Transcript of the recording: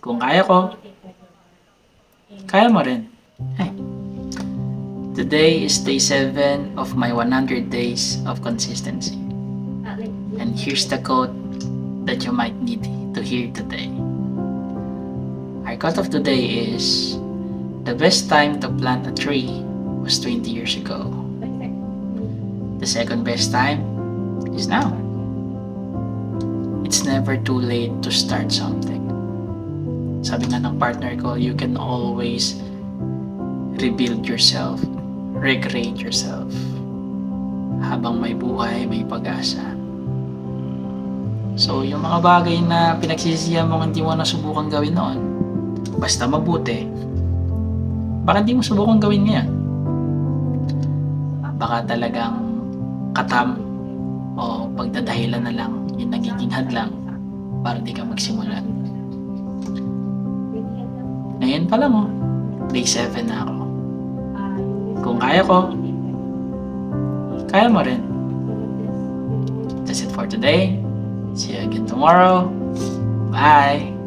Kung kaya ko, kaya mo rin. Hey. Today is day 7 of my 100 days of consistency. And here's the quote that you might need to hear today. Our quote of today is, the best time to plant a tree was 20 years ago. The second best time is now. It's never too late to start something. Sabi nga ng partner ko, you can always rebuild yourself, recreate yourself. Habang may buhay, may pag-asa. So, yung mga bagay na pinagsisisihan mo hindi mo nasubukan gawin noon, basta mabuti, baka hindi mo subukan gawin ngayon. Baka talagang katam o pagdadahilan na lang yung nagiging hadlang para di ka magsimula. Ngayon pa lang day 7 na ako. Kung kaya ko, kaya mo rin. That's it for today. See you again tomorrow. Bye!